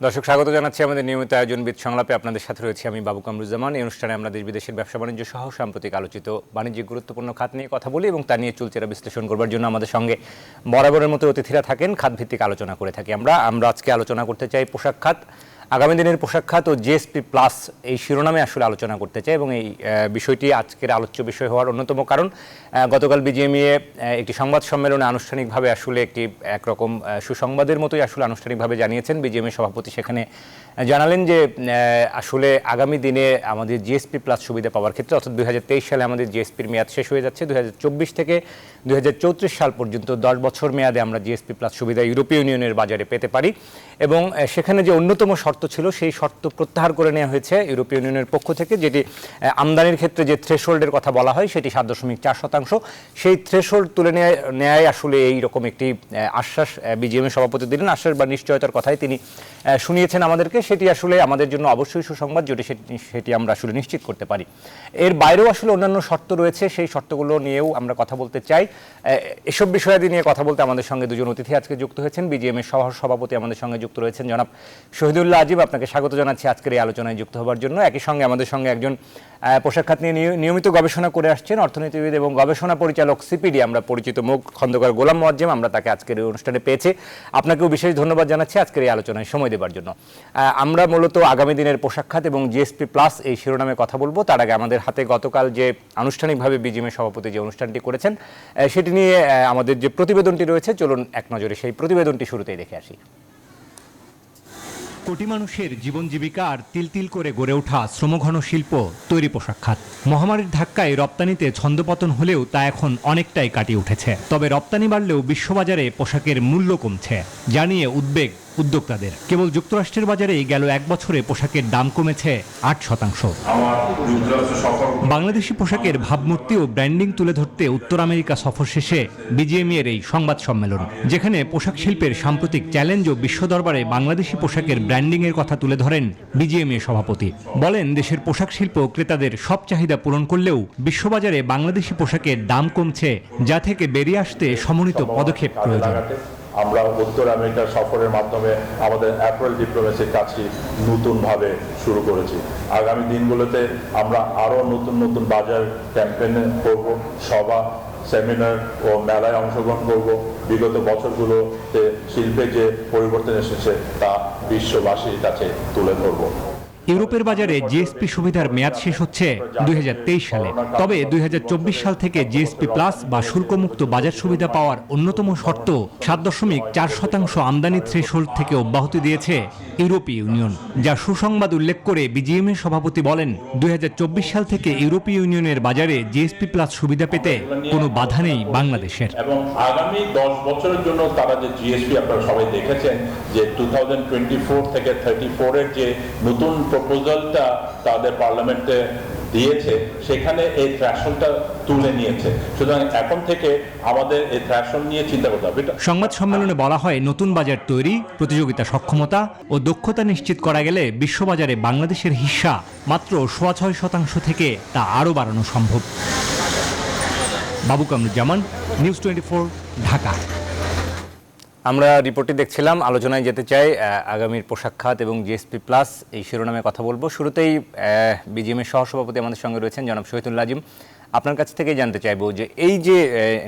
দর্শক স্বাগত জানাচ্ছি আমাদের নিয়মিত আয়োজন বিদ সংলাপে। আপনাদের সাথে রয়েছে আমি বাবু কামরুজ্জামান। এই অনুষ্ঠানে আমরা দেশ বিদেশের ব্যবসা বাণিজ্য সহ সাম্প্রতিক আলোচিত বাণিজ্যিক গুরুত্বপূর্ণ খাত নিয়ে কথা বলি এবং তা নিয়ে চুলচেরা বিশ্লেষণ করবার জন্য আমাদের সঙ্গে বরাবরের মতো অতিথিরা থাকেন, খাতভিত্তিক আলোচনা করে থাকি। আমরা আজকে আলোচনা করতে চাই পোশাক খাত, আগামী দিনের পোশাক খাত ও জিএসপি প্লাস এই শিরোনামে আসলে আলোচনা করতে চাই এবং এই বিষয়টি আজকের আলোচ্য বিষয় হওয়ার অন্যতম কারণ গতকাল বিজিএমইএ একটি সংবাদ সম্মেলনে আনুষ্ঠানিকভাবে আসলে একরকম সুসংবাদের মতোই আসলে আনুষ্ঠানিকভাবে জানিয়েছেন বিজিএমইএ সভাপতি। সেখানে জানালেন যে আসলে আগামী দিনে আমাদের জিএসপি প্লাস সুবিধা পাওয়ার ক্ষেত্রে অর্থাৎ 2023 সালে আমাদের জিএসপির মেয়াদ শেষ হয়ে যাচ্ছে, 2024 থেকে 2034 সাল পর্যন্ত 10 বছর মেয়াদে আমরা জিএসপি প্লাস সুবিধা ইউরোপীয় ইউনিয়নের বাজারে পেতে পারি এবং সেখানে যে অন্যতম শর্ত ছিল সেই শর্ত প্রত্যাহার করে নেওয়া হয়েছে ইউরোপীয় ইউনিয়নের পক্ষ থেকে, যেটি আমদানির ক্ষেত্রে যে থ্রেশহোল্ডের কথা বলা হয় সেটি 7.4%। সেই থ্রেশহোল্ড তুলে নেয় আসলে এই রকম একটি আশ্বাস বিজিএমএ সভাপতি দিলেন। আশ্বাস বা নিশ্চয়তার কথাই তিনি শুনিয়েছেন আমাদেরকে। সেটি আসলে আমাদের জন্য অবশ্যই সুসংবাদ, যদি সেটি আমরা আসলে নিশ্চিত করতে পারি। এর বাইরেও আসলে অন্যান্য শর্ত রয়েছে, সেই শর্তগুলো নিয়েও আমরা কথা বলতে চাই। এসব বিষয়াদি নিয়ে কথা বলতে আমাদের সঙ্গে দুজন অতিথি আজকে যুক্ত হয়েছেন। বিজিএমএ সভাপতি আমাদের সঙ্গে যুক্ত রয়েছেন জনাব শহীদুল্লাহ আজিব, আপনাকে স্বাগত জানাচ্ছি আজকের এই আলোচনায় যুক্ত হবার জন্য। একই সঙ্গে আমাদের সঙ্গে একজন পোশাক খাত নিয়ে নিয়মিত গবেষণা করে আসছেন অর্থনীতিবিদ এবং গবেষণা পরিচালক সিপিডি আমরা পরিচিত মুখ খন্দকার গোলাম মোয়াজ্জেম। আমরা তাকে আজকের এই অনুষ্ঠানে পেয়েছি। আপনাকেও বিশেষ ধন্যবাদ জানাচ্ছি আজকের এই আলোচনায় সময় দেবার জন্য। আমরা মূলত আগামী দিনের পোশাক খাত এবং জিএসপি প্লাস এই শিরোনামে কথা বলবো। তার আগে আমাদের হাতে গতকাল যে আনুষ্ঠানিকভাবে বিজিএমএ সভাপতি যে অনুষ্ঠানটি করেছেন সেটি নিয়ে আমাদের যে প্রতিবেদনটি রয়েছে, চলুন এক নজরে সেই প্রতিবেদনটি শুরুতেই দেখে আসি। কোটি মানুষের জীবন জীবিকা আর তিল তিল করে গড়ে ওঠা শ্রমঘন শিল্প তৈরি পোশাক খাত। মহামারীর ধাক্কায় রপ্তানিতে ছন্দপতন হলেও তা এখন অনেকটাই কাটিয়ে উঠেছে। তবে রপ্তানি বাড়লেও বিশ্ববাজারে পোশাকের মূল্য কমছে, জানিয়ে উদ্বেগ উদ্যোক্তাদের। কেবল যুক্তরাষ্ট্রের বাজারেই গেল এক বছরে পোশাকের দাম কমেছে 8%। বাংলাদেশি পোশাকের ভাবমূর্তি ও ব্র্যান্ডিং তুলে ধরতে উত্তর আমেরিকা সফর শেষে বিজিএমইএর এই সংবাদ সম্মেলন, যেখানে পোশাক শিল্পের সাম্প্রতিক চ্যালেঞ্জ ও বিশ্ব দরবারে বাংলাদেশি পোশাকের ব্র্যান্ডিং এর কথা তুলে ধরেন বিজিএমইএ সভাপতি। বলেন, দেশের পোশাক শিল্প ক্রেতাদের সব চাহিদা পূরণ করলেও বিশ্ববাজারে বাংলাদেশি পোশাকের দাম কমছে, যা থেকে বেরিয়ে আসতে সমন্বিত পদক্ষেপ প্রয়োজন। আমরা উত্তর আমেরিকার সফরের মাধ্যমে আমাদের অ্যাপারেল ডিপ্লোমেসির কাজটি নতুনভাবে শুরু করেছি। আগামী দিনগুলোতে আমরা আরও নতুন নতুন বাজার ক্যাম্পেইন করব, সভা সেমিনার ও মেলায় অংশগ্রহণ করব। বিগত বছরগুলোতে শিল্পে যে পরিবর্তন এসেছে তা বিশ্ববাসীর কাছে তুলে ধরব। ইউরোপের বাজারে জিএসপি সুবিধার মেয়াদ শেষ হচ্ছে 2023 সালে। তবে 2024 সাল থেকে জিএসপি প্লাস বা শুল্কমুক্ত বাজার সুবিধা পাওয়ার অন্যতম শর্ত 7.4% আমদানি থ্রেশহোল্ড থেকে অব্যাহতি দিয়েছে ইউরোপীয় ইউনিয়ন, যা সুসংবাদ উল্লেখ করে বিজিএমএ সভাপতি বলেন, 2024 সাল থেকে ইউরোপীয় ইউনিয়নের বাজারে জিএসপি প্লাস সুবিধা পেতে কোনো বাধা নেই বাংলাদেশের। এবং আগামী 10 বছরের জন্য তারা যে জিএসপি আপনারা সবাই দেখেছেন যে 2024 থেকে 34 এর যে নতুন প্রপোজালটা তাদের পার্লামেন্টে দিয়েছে, সেখানে এই থ্রেশহোল্ডটা তুলে নিয়েছে। সুতরাং এখন থেকে আমাদের এই থ্রেশহোল্ড নিয়ে চিন্তা করতে হবে। সংবাদ সম্মেলনে বলা হয়, নতুন বাজার তৈরি, প্রতিযোগিতা সক্ষমতা ও দক্ষতা নিশ্চিত করা গেলে বিশ্ববাজারে বাংলাদেশের হিস্সা মাত্র 6.5% থেকে তা আরও বাড়ানো সম্ভব। বাবু কামরুজ্জামান, নিউজ 24, ঢাকা। আমরা রিপোর্টটি দেখছিলাম, আলোচনায় যেতে চাই আগামীর পোশাক খাত এবং জিএসপি প্লাস এই শিরোনামে কথা বলবো। শুরুতেই বিজিএমএর সহসভাপতি আমাদের সঙ্গে রয়েছেন জনাব শহীদুল্লাহ আজিম। আপনার কাছ থেকেই জানতে চাইবো যে এই যে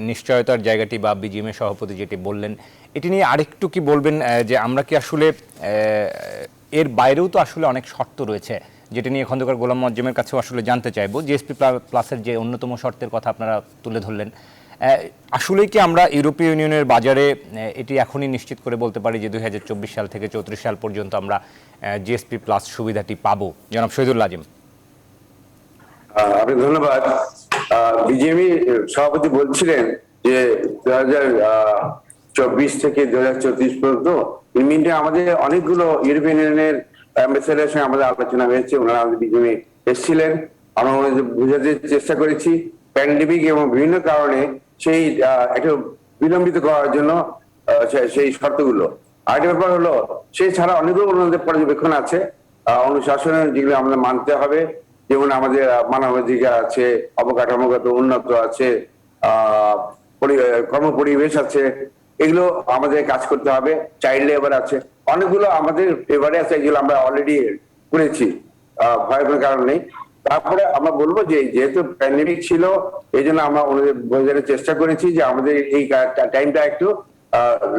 নিশ্চয়তার জায়গাটি বা বিজিএমএর সভাপতি যেটি বললেন, এটি নিয়ে আরেকটু কি বলবেন যে আমরা কি আসলে এর বাইরেও তো আসলে অনেক শর্ত রয়েছে, যেটি নিয়ে খন্দকার গোলাম মোয়াজ্জেমের কাছেও আসলে জানতে চাইবো। জিএসপি প্লাসের যে অন্যতম শর্তের কথা আপনারা তুলে ধরলেন, আসলেই কি আমরা ইউরোপীয় ইউনিয়নের বাজারে এটি এখনই নিশ্চিত করে বলতে পারি যে 2024 সাল থেকে 34 সাল পর্যন্ত আমরা জিএসপি প্লাস সুবিধাটি পাবো? জনাব শহীদুল্লাহ আজিম। আপনি ধন্যবাদ। বিজেপি সভাপতি বলছিলেন যে 2024 থেকে 2034 পর্যন্ত মিনিটে আমাদের অনেকগুলো ইউরোপিয়ান ইউনিয়নের অ্যাম্বাসেডারের সঙ্গে আমাদের আলোচনা হয়েছে। ওনারা আমাদের বিজেপি এসেছিলেন, আমরা বুঝাতে চেষ্টা করেছি প্যান্ডেমিক এবং বিভিন্ন কারণে সেই একটু বিলম্বিত করার জন্য সেই শর্তগুলো। আরেকটা ব্যাপার হলো, সেই ছাড়া অনেকগুলো ওনাদের পর্যবেক্ষণ আছে, অনুশাসনের যেগুলো আমাদের মানতে হবে, যেমন আমাদের মানবাধিকার আছে, অবকাঠামোগত উন্নত আছে, কর্মপরিবেশ আছে, এগুলো আমাদের কাজ করতে হবে। চাইল্ড লেবার আছে, অনেকগুলো আমাদের ফেভারে আছে, যেগুলো আমরা অলরেডি করেছি, ভয়ের কোনো কারণ নেই। তারপরে আমরা বলবো যে যেহেতু প্যান্ডেমিক ছিল, এই জন্য আমরা ওনাদের বোঝানোর চেষ্টা করেছি যে আমাদের এই টাইমটা একটু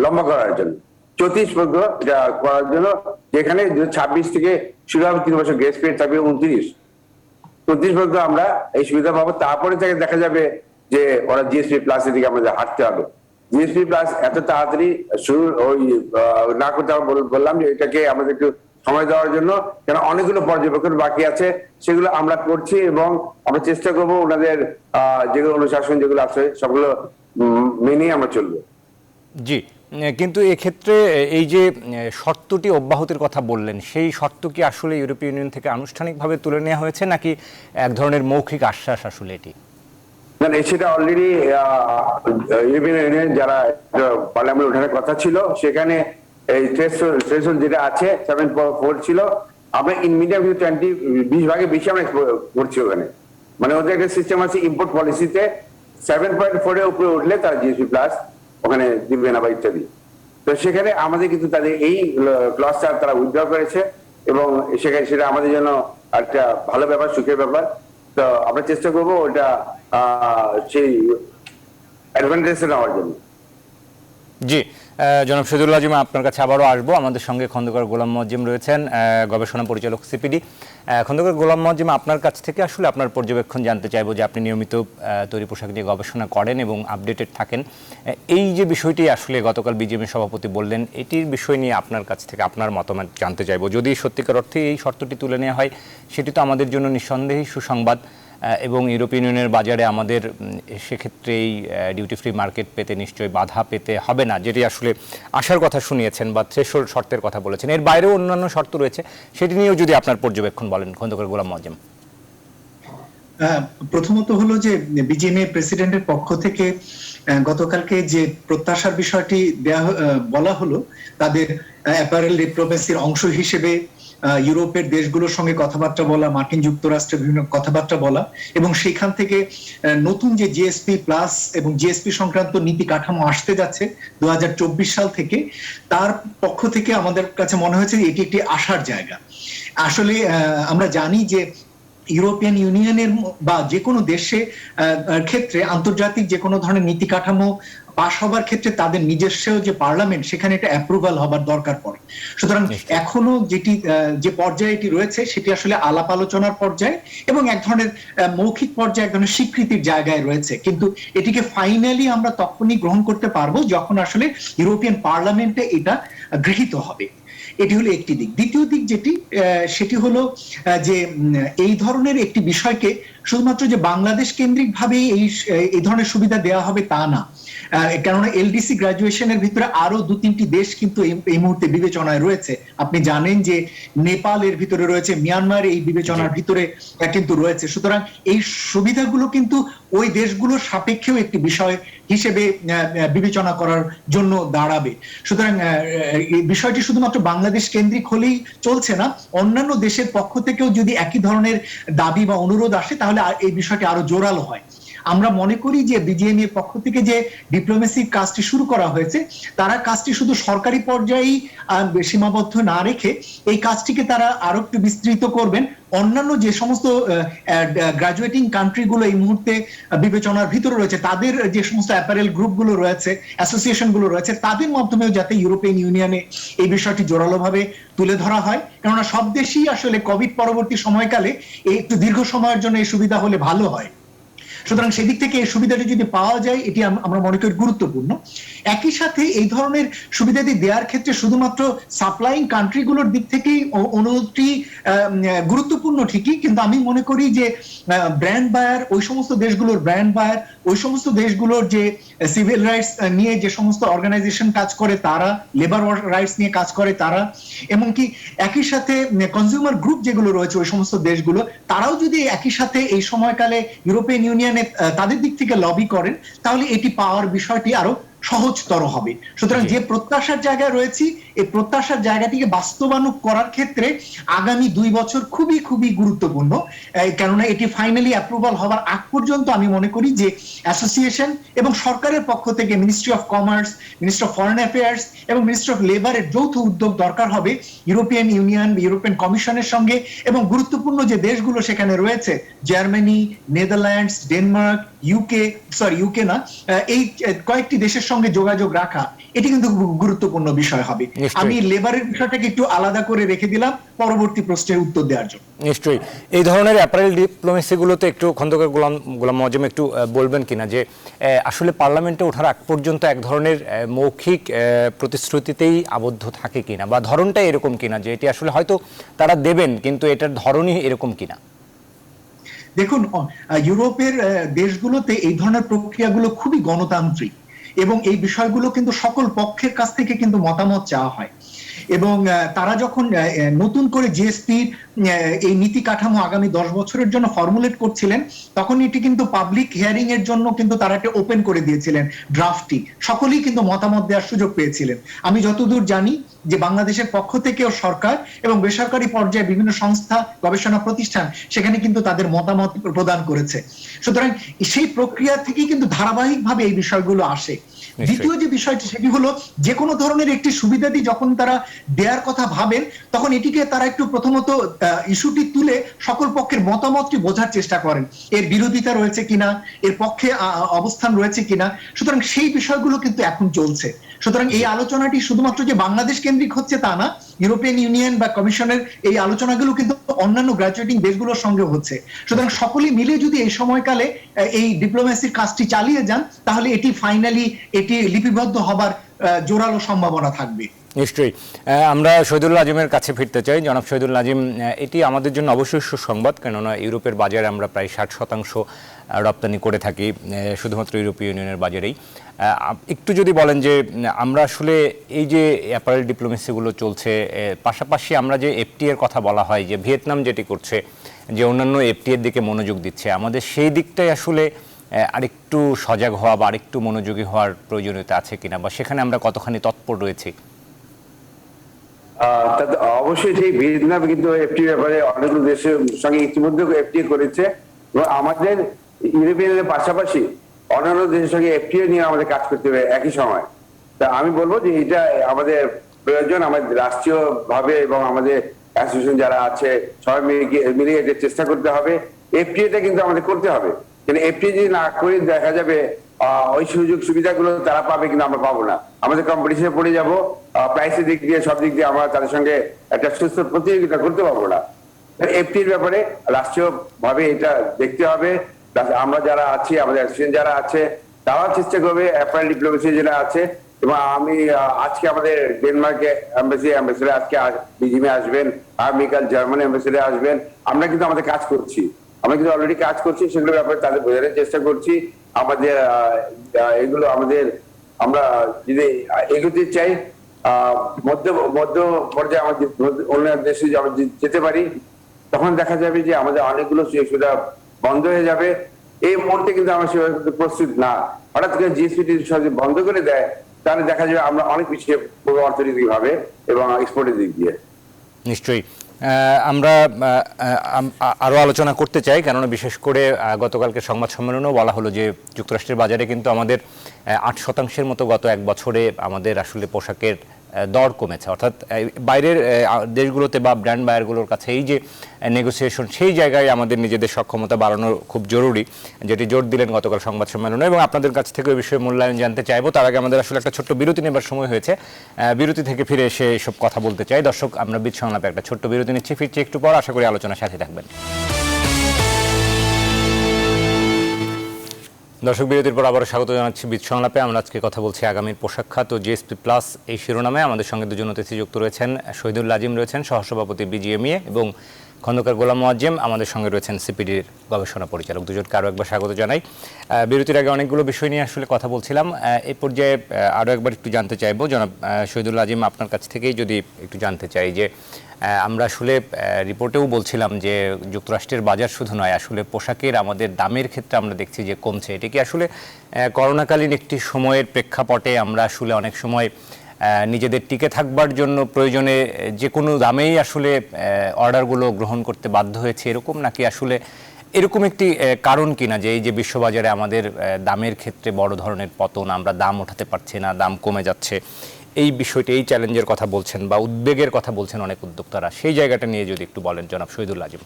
লম্বা করার জন্য, 34 পর্যন্ত এটা করার জন্য, যেখানে 26 থেকে শুরু হবে 3 বছর গ্রেস পিরিয়ড থাকবে, 29 পর্যন্ত আমরা এই সুবিধা পাবো। তারপরে থেকে দেখা যাবে যে ওরা জিএসপি প্লাস এর দিকে আমাদের হাঁটতে হবে। জিএসপি প্লাস এত তাড়াতাড়ি শুরু না করতে হবে, বললাম যে এটাকে আমাদের একটু সময় দেওয়ার জন্য, কেন অনেকগুলো পর্যবেক্ষণ বাকি আছে, সেগুলো আমরা করছি এবং আমরা চেষ্টা করবো ওনাদের যেগুলো অনুশাসন যেগুলো আছে সবগুলো মেনে আমরা চলবো। জি, কিন্তু এক্ষেত্রে এই যে শর্তটি অব্যাহতির কথা বললেন, সেই শর্ত কি আসলে ইউরোপীয় ইউনিয়ন থেকে আনুষ্ঠানিকভাবে তুলে নেওয়া হয়েছে, নাকি এক ধরনের মৌখিক আশ্বাস আসলে এটি? না, সেটা অলরেডি ইউরোপিয়ান ইউনিয়ন যারা পার্লামেন্টে ওঠার কথা ছিল, সেখানে এই থ্রেশহোল্ড যেটা আছে 7.4 ছিল, আমরা ইন মিডিয়াম 20 ভাগে বেশি আমরা করছি ওখানে। মানে ওদের একটা সিস্টেম আছে ইম্পোর্ট পলিসিতে, 7.4 এর উপরে উঠলে তারা জিএসপি প্লাস ওখানে দিবে না বা ইত্যাদি। তো সেখানে আমাদের কিন্তু তাদের এই ক্লজটা তারা উইথড্র করেছে এবং সেখানে সেটা আমাদের জন্য একটা ভালো ব্যাপার, সুখের ব্যাপার। তো আমরা চেষ্টা করবো ওটা সেই অ্যাডভান্টেজ নেওয়ার জন্য। জি, জনাব শহীদুল্লাহ আজিম, আপনার কাছে আবারও আসবো। আমাদের সঙ্গে খন্দকার গোলাম মোয়াজ্জেম রয়েছেন, গবেষণা পরিচালক সিপিডি। খন্দকার গোলাম মোয়াজ্জেম, আপনার কাছ থেকে আসলে আপনার পর্যবেক্ষণ জানতে চাইবো যে আপনি নিয়মিত তৈরি পোশাক নিয়ে গবেষণা করেন এবং আপডেটেড থাকেন। এই যে বিষয়টি আসলে গতকাল বিজেপির সভাপতি বললেন, এটির বিষয় নিয়ে আপনার কাছ থেকে আপনার মতামত জানতে চাইবো। যদি সত্যিকার অর্থে এই শর্তটি তুলে নেওয়া হয়, সেটি তো আমাদের জন্য নিঃসন্দেহেই সুসংবাদ এবং ইউরোপিয়ান ইউনিয়নের বাজারে আমাদের সেক্ষেত্রে এই ডিউটি ফ্রি মার্কেট পেতে নিশ্চয়ই বাধা পেতে হবে না, যেটি আসলে আশার কথা শুনিয়েছেন বা থ্রেশহোল্ড শর্তের কথা বলেছেন। এর বাইরেও অন্যান্য শর্ত রয়েছে, সেটি নিয়েও যদি আপনার পর্যবেক্ষণ বলেন, খন্দকার গোলাম মোয়াজ্জেম। প্রথমত হলো যে বিজিএমএ প্রেসিডেন্টের পক্ষ থেকে গতকালকে যে প্রত্যাশার বিষয়টি বলা হলো, তাদের অ্যাপারেল ডিপ্লোমেসির অংশ হিসেবে ইউরোপের দেশগুলোর সঙ্গে কথাবার্তা বলা, মার্কিন যুক্তরাষ্ট্রের বিভিন্ন কথাবার্তা বলা এবং সেখান থেকে নতুন যে জিএসপি প্লাস এবং জিএসপি সংক্রান্ত নীতি কাঠামো আসতে যাচ্ছে 2024 সাল থেকে, তার পক্ষ থেকে আমাদের কাছে মনে হয়েছে এটি একটি আশার জায়গা। আসলে আমরা জানি যে ইউরোপিয়ান ইউনিয়নের বা যে কোনো দেশে ক্ষেত্রে আন্তর্জাতিক যে কোনো ধরনের নীতি কাঠামো পাশ হবার ক্ষেত্রে তাদের নিজস্ব যে পার্লামেন্ট, সেখানে এটা অ্যাপ্রুভাল হবার দরকার পড়ে। সুতরাং এখনো যেটি যে পর্যায়ে এটি রয়েছে, সেটি আসলে আলাপ আলোচনার পর্যায়ে এবং এক ধরনের মৌখিক পর্যায়ে এক ধরনের স্বীকৃতির জায়গায় রয়েছে, কিন্তু এটিকে ফাইনালি আমরা তখনই গ্রহণ করতে পারবো যখন আসলে ইউরোপিয়ান পার্লামেন্টে এটা গৃহীত হবে। এটি হলো একটি দিক। দ্বিতীয় দিক যেটি, সেটি হলো যে এই ধরনের একটি বিষয়কে শুধুমাত্র যে বাংলাদেশ কেন্দ্রিক ভাবে এই ধরনের সুবিধা দেওয়া হবে তা না, কেননা এলডিসি গ্রাজুয়েশনের ভিতরে আরো 2-3টি দেশ কিন্তু এই মুহূর্তে বিবেচনায় রয়েছে। আপনি জানেন যে নেপাল এর ভিতরে রয়েছে, মিয়ানমার এই বিবেচনার ভিতরে কিন্তু রয়েছে। সুতরাং এই সুবিধাগুলো কিন্তু ওই দেশগুলোর সাপেক্ষেও একটি বিষয় হিসেবে বিবেচনা করার জন্য দাঁড়াবে। সুতরাং এই বিষয়টি শুধুমাত্র বাংলাদেশ কেন্দ্রিক হলেই চলছে না, অন্যান্য দেশের পক্ষ থেকেও যদি একই ধরনের দাবি বা অনুরোধ আসে, তাহলে এই বিষয়টি আরো জোরালো হয়। আমরা মনে করি যে বিজিএমএ এর পক্ষ থেকে যে ডিপ্লোমেসি কাজটি শুরু করা হয়েছে, তারা কাজটি শুধু সরকারি পর্যায়েই সীমাবদ্ধ না রেখে এই কাজটিকে তারা আরো একটু বিস্তৃত করবেন। অন্যান্য যে সমস্ত গ্রাজুয়েটিং কান্ট্রিগুলো এই মুহূর্তে বিবেচনার ভিতরে রয়েছে, তাদের যে সমস্ত অ্যাপারেল গ্রুপগুলো রয়েছে, অ্যাসোসিয়েশন গুলো রয়েছে, তাদের মাধ্যমেও যাতে ইউরোপিয়ান ইউনিয়নে এই বিষয়টি জোরালোভাবে তুলে ধরা হয়। কেননা সব দেশই আসলে কোভিড পরবর্তী সময়কালে একটু দীর্ঘ সময়ের জন্য এই সুবিধা হলে ভালো হয়। সুতরাং সেদিক থেকে এই সুবিধাটি যদি পাওয়া যায়, এটি আমরা মনে করি গুরুত্বপূর্ণ। একই সাথে এই ধরনের সুবিধাটি দেওয়ার ক্ষেত্রে শুধুমাত্র সাপ্লাইং কান্ট্রিগুলোর দিক থেকেই অনুরোধটি গুরুত্বপূর্ণ ঠিকই, কিন্তু আমি মনে করি যে ব্র্যান্ড বায়ার, ওই সমস্ত দেশগুলোর ব্র্যান্ড বায়ার, ওই সমস্ত দেশগুলোর যে সিভিল রাইটস নিয়ে যে সমস্ত অর্গানাইজেশন কাজ করে তারা, লেবার রাইটস নিয়ে কাজ করে তারা, এমনকি একই সাথে কনজিউমার গ্রুপ যেগুলো রয়েছে ওই সমস্ত দেশগুলো, তারাও যদি একই সাথে এই সময়কালে ইউরোপিয়ান ইউনিয়নে তাদের দিক থেকে লবি করেন, তাহলে এটি পাওয়ার বিষয়টি আরো সহজতর হবে। সুতরাং যে প্রত্যাশার জায়গায় রয়েছি, এই প্রত্যাশার জায়গাটিকে বাস্তবায়ন করার ক্ষেত্রে আগামী 2 বছর খুবই খুবই গুরুত্বপূর্ণ, কেননা এটি ফাইনালি অ্যাপ্রুভাল হওয়ার আগ পর্যন্ত আমি মনে করি যে অ্যাসোসিয়েশন এবং সরকারের পক্ষ থেকে ministry of commerce, ministry of foreign affairs এবং মিনিস্ট্রি অফ লেবারের যৌথ উদ্যোগ দরকার হবে ইউরোপিয়ান ইউনিয়ন, ইউরোপিয়ান কমিশনের সঙ্গে, এবং গুরুত্বপূর্ণ যে দেশগুলো সেখানে রয়েছে, জার্মানি, নেদারল্যান্ডস, ডেনমার্ক, ইউকে না, এই কয়েকটি দেশের সঙ্গে যোগাযোগ রাখা, এটি কিন্তু গুরুত্বপূর্ণ বিষয় হবে। আমি লেবারের বিষয়টাকে একটু আলাদা করে রেখে দিলাম পরবর্তী প্রশ্নের উত্তর দেওয়ার জন্য। নিশ্চয়ই এই ধরনের অ্যাপারেল ডিপ্লোমেসিগুলোতে একটু খন্দকার গোলাম মোয়াজ্জেম একটু বলবেন কিনা যে আসলে পার্লামেন্টে ওঠার আগ পর্যন্ত এক ধরনের মৌখিক প্রতিশ্রুতিতেই আবদ্ধ থাকে কিনা, বা ধরনটা এরকম কিনা যে এটি আসলে হয়তো তারা দেবেন কিন্তু এটার ধরনই এরকম কিনা? দেখুন, ইউরোপের দেশগুলোতে এই ধরনের প্রক্রিয়াগুলো খুবই গণতান্ত্রিক এবং এই বিষয়গুলো কিন্তু সকল পক্ষের কাছ থেকে কিন্তু মতামত চাওয়া হয়, এবং তারা যখন নতুন করে জিএসপি এই নীতি কাঠামো আগামী 10 বছরের জন্য ফর্মুলেট করছিলেন, তখন এটি কিন্তু পাবলিক হিয়ারিং এর জন্য কিন্তু তারা একটা ওপেন করে দিয়েছিলেন ড্রাফটটি, সকলেই কিন্তু মতামত দেওয়ার সুযোগ পেয়েছিলেন। আমি যতদূর জানি যে বাংলাদেশের পক্ষ থেকেও সরকার এবং বেসরকারি পর্যায়ে বিভিন্ন সংস্থা, গবেষণা প্রতিষ্ঠান সেখানে কিন্তু তাদের মতামত প্রদান করেছে। সুতরাং সেই প্রক্রিয়া থেকেই কিন্তু ধারাবাহিকভাবে এই বিষয়গুলো আসে। দ্বিতীয় যে বিষয়টি সেটি হলো, যে কোনো ধরনের একটি সুবিধাদি যখন তারা দেওয়ার কথা ভাবেন, তখন এটিকে তারা একটু প্রথমত ইস্যুটি তুলে সকল পক্ষের মতামতটি বোঝার চেষ্টা করেন, এর বিরোধিতা রয়েছে কিনা, এর পক্ষে অবস্থান রয়েছে কিনা। সুতরাং সেই বিষয়গুলো কিন্তু এখন চলছে। সুতরাং এই আলোচনাটি শুধুমাত্র যে বাংলাদেশ কেন্দ্রিক হচ্ছে তা না, ইউরোপিয়ান ইউনিয়ন বা কমিশনের এই আলোচনাগুলো কিন্তু অন্যান্য গ্রাজুয়েটিং দেশগুলোর সঙ্গে হচ্ছে। সুতরাং সকলেই মিলে যদি এই সময়কালে এই ডিপ্লোমেসির কাজটি চালিয়ে যান, তাহলে এটি ফাইনালি এটি লিপিবদ্ধ হবার জোরালো সম্ভাবনা থাকবে। নিশ্চয়ই আমরা শহীদুল আজিমের কাছে ফিরতে চাই। জনাব শহীদুল আজিম, এটি আমাদের জন্য অবশ্যই সুসংবাদ, কেননা ইউরোপের বাজারে আমরা প্রায় 60% রপ্তানি করে থাকি, শুধুমাত্র ইউরোপীয় ইউনিয়নের বাজারেই। একটু যদি বলেন যে আমরা আসলে এই যে অ্যাপারেল ডিপ্লোমেসিগুলো চলছে, পাশাপাশি আমরা যে এফটিএ এর কথা বলা হয়, যে ভিয়েতনাম যেটি করছে, যে অন্যান্য এফটিএ এর দিকে মনোযোগ দিচ্ছে, আমাদের সেই দিকটাই আসলে আরেকটু সজাগ হওয়া বা আরেকটু মনোযোগী হওয়ার প্রয়োজনীয়তা আছে কিনা, বা সেখানে আমরা কতখানি তৎপর রয়েছি? অবশ্যই সেই ভিয়েতনাম কিন্তু এফটি ব্যাপারে অনেকগুলো দেশের সঙ্গে ইতিমধ্যে এফটিএ করেছে, এবং আমাদের ইউরোপিয়ানের পাশাপাশি অন্যান্য দেশের সঙ্গে এফটিএ নিয়ে আমাদের কাজ করতে হবে একই সময়। তা আমি বলবো যে এটা আমাদের প্রয়োজন, আমাদের রাষ্ট্রীয় ভাবে এবং আমাদের অ্যাসোসিয়েশন যারা আছে সবাই মিলে এটা চেষ্টা করতে হবে। এফটিএটা কিন্তু আমাদের করতে হবে, কিন্তু এফটিএ যদি না করে দেখা যাবে ওই সুযোগ সুবিধাগুলো তারা পাবে কিন্তু আমরা পাবো না, আমাদের কম্পিটিশনে পড়ে যাবো, প্রাইসের দিক দিয়ে সব দিক দিয়ে আমরা তাদের সঙ্গে একটা সুস্থ প্রতিযোগিতা করতে পারবো না। এফটির ব্যাপারে রাষ্ট্রীয় ভাবে এটা দেখতে হবে। আমরা যারা আছি, আমাদের অ্যাসোসিয়েশন যারা আছে, তারাও চেষ্টা করবে অ্যাপারেল ডিপ্লোমেসি যেটা আছে। এবং আমি আজকে আমাদের ডেনমার্কে অ্যাম্বাসিডার আজকে বিজিএমে আসবেন, আগামীকাল জার্মানি অ্যাম্বাসিডার আসবেন। আমরা কিন্তু আমাদের কাজ করছি, আমরা কিন্তু অলরেডি কাজ করছি, সেগুলোর ব্যাপারে তাদের বোঝানোর চেষ্টা করছি। আমাদের এগুলো আমাদের আমরা যদি এগোতে চাই মধ্য পর্যায়ে আমাদের অন্য দেশে আমরা যেতে পারি, তখন দেখা যাবে যে আমাদের অনেকগুলো সুযোগ সুবিধা বন্ধ হয়ে যাবে। এই মুহূর্তে কিন্তু আমরা সেভাবে প্রস্তুত না। হঠাৎ করে জিএসপি বন্ধ করে দেয়, তাহলে দেখা যাবে আমরা অনেক পিছিয়ে পড়বো অর্থনৈতিক ভাবে এবং এক্সপোর্টের দিক দিয়ে। নিশ্চয়ই আমরা আরও আলোচনা করতে চাই, কেননা বিশেষ করে গতকালকে সংবাদ সম্মেলনেও বলা হলো যে যুক্তরাষ্ট্রের বাজারে কিন্তু আমাদের 8% মতো গত এক বছরে আমাদের আসলে পোশাকের দর কমেছে, অর্থাৎ বাইরের দেশগুলোতে বা ব্র্যান্ড বায়ারগুলোর কাছে এই যে নেগোসিয়েশন, সেই জায়গায় আমাদের নিজেদের সক্ষমতা বাড়ানো খুব জরুরি, যেটি জোর দিলেন গতকাল সংবাদ সম্মেলনে। এবং আপনাদের কাছ থেকে ওই বিষয়ে মূল্যায়ন জানতে চাইবো। তার আগে আমাদের আসলে একটা ছোট্ট বিরতি নেবার সময় হয়েছে, বিরতি থেকে ফিরে এসে এসব কথা বলতে চাই। দর্শক, আমরা বিদ সংলাপে একটা ছোট্ট বিরতি নিচ্ছি, ফিরছি একটু পর। আশা করি আলোচনার সাথে থাকবেন। দর্শক, বিরতির পর আবারও স্বাগত জানাচ্ছি বিদ সংলাপে। আমরা আজকে কথা বলছি আগামীর পোশাক খাত ও জিএসপি প্লাস এই শিরোনামে। আমাদের সঙ্গে দুজন অতিথি যুক্ত রয়েছেন। শহীদুল আজিম রয়েছেন সহসভাপতি বিজিএমইএ, এবং খন্দকার গোলাম মোয়াজ্জেম আমাদের সঙ্গে রয়েছেন সিপিডির গবেষণা পরিচালক। দুজনকে আরও একবার স্বাগত জানাই। বিরতির আগে অনেকগুলো বিষয় নিয়ে আসলে কথা বলছিলাম। এই পর্যায়ে আরও একবার একটু জানতে চাইবো, জনাব শহীদুল আজিম, আপনার কাছ থেকেই যদি একটু জানতে চাই যে আমরা আসলে রিপোর্টেও বলছিলাম যে যুক্তরাষ্ট্রের বাজার শুধু নয়, আসলে পোশাকের আমাদের দামের ক্ষেত্রে আমরা দেখছি যে কমছে। এটা কি আসলে করোনাকালীন একটি সময়ের প্রেক্ষাপটে আমরা আসলে অনেক সময় নিজেদের টিকে থাকবার জন্য প্রয়োজনে যে কোনো দামেই আসলে অর্ডারগুলো গ্রহণ করতে বাধ্য হয়েছে এরকম, নাকি আসলে এরকম একটি কারণ কিনা যে এই যে বিশ্ববাজারে আমাদের দামের ক্ষেত্রে বড় ধরনের পতন, আমরা দাম ওঠাতে পারছি না, দাম কমে যাচ্ছে, এই বিষয়টি, এই চ্যালেঞ্জের কথা বলছেন বা উদ্বেগের কথা বলছেন অনেক উদ্যোক্তারা, সেই জায়গাটা নিয়ে যদি একটু বলেন জনাব শহীদুল আজিম।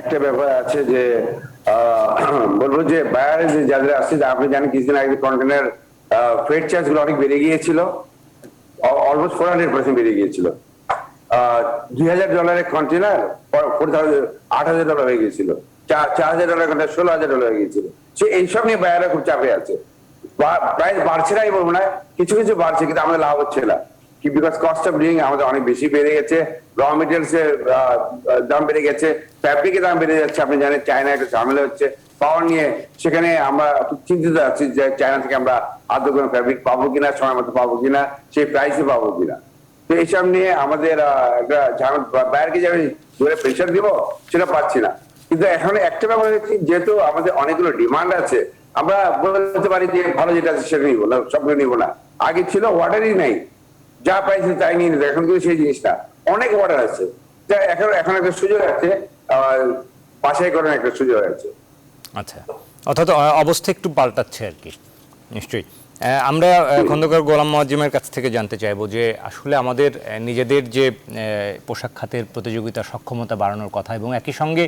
একটা ব্যাপার আছে যে বলবো যে বাইরে যে যাদের আসছে, আপনি জানেন কিছুদিন আগে কন্টেনার ফ্রেট চার্জ গুলো অনেক বেড়ে গিয়েছিল, অলমোস্ট 400% বেড়ে গিয়েছিল। $2,000 কন্টেনার $8,000 হয়ে গিয়েছিল, $4,000 কন্টেনার $16,000 হয়ে গিয়েছিল। সে এইসব নিয়ে বাইরে খুব চাপে আছে। প্রাইস বাড়ছে না, আমি বলবো না, কিছু কিছু বাড়ছে, কিন্তু আমাদের লাভ হচ্ছে না। কি বিকজ কস্ট অফ লিভিং আমাদের অনেক বেশি বেড়ে গেছে, র মেটেরিয়ালস এর দাম বেড়ে গেছে, ফ্যাব্রিকের দাম বেড়ে যাচ্ছে। আপনি জানেন চায়না একটা ঝামেলা হচ্ছে পাওয়ার নিয়ে, সেখানে আমরা খুব চিন্তিত আছি যে চায়না থেকে আমরা আদৌ কোনো ফ্যাব্রিক পাবো কিনা, সময় মতো পাবো কিনা, সেই প্রাইসে পাবো কিনা। তো এইসব নিয়ে আমাদের একটা ঝামেলা, বাইরেকে যে আমি ধরে প্রেশার দিব সেটা পাচ্ছি না। কিন্তু এখন একটা ব্যাপার হচ্ছে, যেহেতু আমাদের অনেকগুলো ডিমান্ড আছে, আমরা বলতে পারি যে ভালো যেটা আছে সেটা নিবো না, সবগুলো নিবো না। আগে ছিল অর্ডারই নাই, যা পাইছে তাই নিয়ে নিত, এখন কিন্তু সেই জিনিসটা অনেক অর্ডার আছে। এখন একটা সুযোগ আছে, বাছাই করার একটা সুযোগ আছে। আচ্ছা, অর্থাৎ অবস্থা একটু পাল্টাচ্ছে আর কি। নিশ্চয়ই আমরা খন্দকার গোলাম মুয়াজ্জেমের কাছ থেকে জানতে চাইবো যে আসলে আমাদের নিজেদের যে পোশাক খাতের প্রতিযোগিতা সক্ষমতা বাড়ানোর কথা, এবং একই সঙ্গে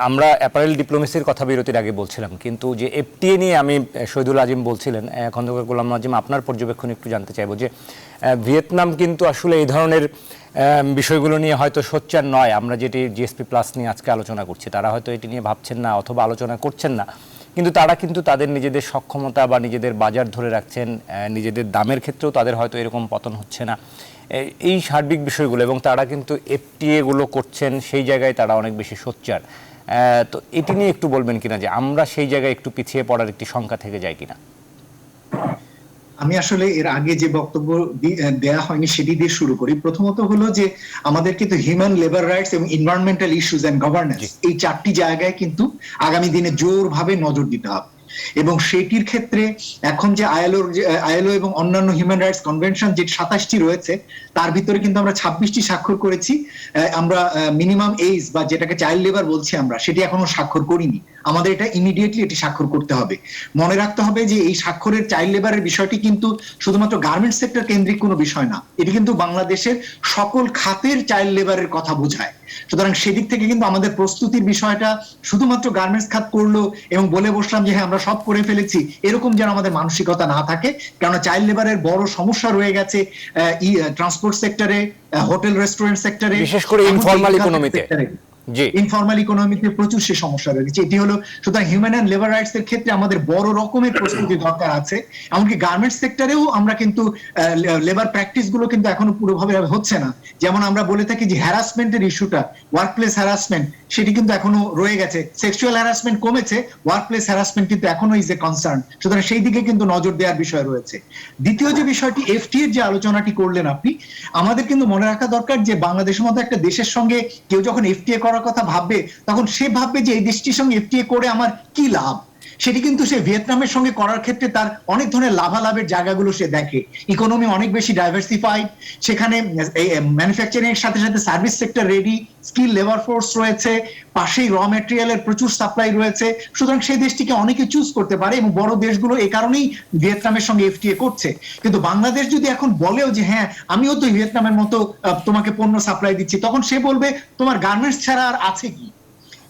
আমরা অ্যাপারেল ডিপ্লোমেসির কথা বিরতির আগে বলছিলাম, কিন্তু যে এফটিএ নিয়ে আমি শহীদুল আজিম বলছিলেন, খন্দকার গোলাম মুয়াজ্জেম আপনার পর্যবেক্ষণ একটু জানতে চাইবো যে ভিয়েতনাম কিন্তু আসলে এই ধরনের বিষয়গুলো নিয়ে হয়তো সোচ্চার নয়। আমরা যেটি জিএসপি প্লাস নিয়ে আজকে আলোচনা করছি, তারা হয়তো এটি নিয়ে ভাবছেন না অথবা আলোচনা করছেন না, কিন্তু তারা কিন্তু তাদের নিজেদের সক্ষমতা বা নিজেদের বাজার ধরে রাখছেন, নিজেদের দামের ক্ষেত্রেও তাদের হয়তো এরকম পতন হচ্ছে না, এই সার্বিক বিষয়গুলো, এবং তারা কিন্তু এফটিএগুলো করছেন, সেই জায়গায় তারা অনেক বেশি সোচ্চার। তো এটি নিয়ে একটু বলবেন কিনা যে আমরা সেই জায়গায় একটু পিছিয়ে পড়ার একটি শঙ্কা থেকে যায় কিনা? আমি আসলে এর আগে যে বক্তব্য দেয়া হয়নি সেটি দিয়ে শুরু করি। প্রথমত হলো যে আমাদের কিন্তু হিউম্যান লেবার রাইটস এবং এনভায়রনমেন্টাল ইস্যুস এন্ড গভর্নেন্স, এই চারটি জায়গায় কিন্তু আগামী দিনে জোরভাবে নজর দিতে হবে। এবং সেটির ক্ষেত্রে এখন যে আইএলও এবং অন্যান্য হিউম্যান রাইটস কনভেনশন যে 27টি রয়েছে, তার ভিতরে কিন্তু আমরা 26টি স্বাক্ষর করেছি। আমরা মিনিমাম এজ বা যেটাকে চাইল্ড লেবার বলছি আমরা, সেটি এখনো স্বাক্ষর করিনি। আমাদের এটা ইমিডিয়েটলি এটি স্বাক্ষর করতে হবে। মনে রাখতে হবে যে এই স্বাক্ষরের চাইল্ড লেবারের বিষয়টি কিন্তু শুধুমাত্র গার্মেন্টস সেক্টর কেন্দ্রিক কোনো বিষয় না, এটি কিন্তু বাংলাদেশের সকল খাতের চাইল্ড লেবারের কথা বোঝায়। সুতরাং সেদিক থেকে কিন্তু আমাদের প্রস্তুতির বিষয়টা শুধুমাত্র গার্মেন্টস খাত করলো এবং বলে বসলাম যে হ্যাঁ আমরা সব করে ফেলেছি, এরকম যেন আমাদের মানসিকতা না থাকে। কারণ চাইল্ড লেবারের বড় সমস্যা রয়ে গেছে ট্রান্সপোর্ট সেক্টরে, হোটেল রেস্টুরেন্ট সেক্টরে, বিশেষ করে ইনফর্মাল ইকোনমিতে। ইনফর্মাল ইকোনমিতে প্রচুর সে সমস্যা রয়েছে। এটি হলো, সুতরাং হিউম্যান এন্ড লেবার রাইটস এর ক্ষেত্রে আমাদের বড় রকমের প্রস্তুতি দরকার আছে। এমনকি গার্মেন্টস সেক্টরেও আমরা কিন্তু লেবার প্র্যাকটিস গুলো কিন্তু এখনো পুরোভাবে হচ্ছে না। যেমন আমরা বলে থাকি যে হ্যারাসমেন্টের ইস্যুটা, ওয়ার্কপ্লেস হ্যারাসমেন্ট, সেটি কিন্তু এখনো রয়ে গেছে। সেক্সুয়াল হ্যারাসমেন্ট কমেছে, ওয়ার্কপ্লেস হ্যারাসমেন্ট কিন্তু এখনো ইজ এ কনসার্ন। সুতরাং সেই দিকে কিন্তু নজর দেওয়ার বিষয় রয়েছে। দ্বিতীয় যে বিষয়টি এফটিএ যে আলোচনাটি করলেন আপনি, আমাদের কিন্তু মনে রাখা দরকার যে বাংলাদেশের মতো একটা দেশের সঙ্গে কেউ যখন এফটিএ করার কথা ভাববে, তখন সে ভাববে যে এই দেশটির সঙ্গে এফটিএ করে আমার কি লাভ। সেটি কিন্তু সে ভিয়েতনামের সঙ্গে করার ক্ষেত্রে তার অনেক ধরনের লাভালাভের জায়গাগুলো সে দেখে। ইকোনমি অনেক বেশি ডাইভার্সিফাইড, সেখানে ম্যানুফ্যাকচারিং এর সাথে সাথে service sector ready, skill labour force রয়েছে, পাশেই র ম্যাটেরিয়ালের প্রচুর সাপ্লাই রয়েছে। সুতরাং সেই দেশটিকে অনেকে চুজ করতে পারে এবং বড় দেশগুলো এই কারণেই ভিয়েতনামের সঙ্গে এফটিএ করছে। কিন্তু বাংলাদেশ যদি এখন বলেও যে হ্যাঁ আমিও তো ভিয়েতনামের মতো তোমাকে পণ্য সাপ্লাই দিচ্ছি, তখন সে বলবে তোমার গার্মেন্টস ছাড়া আর আছে কি?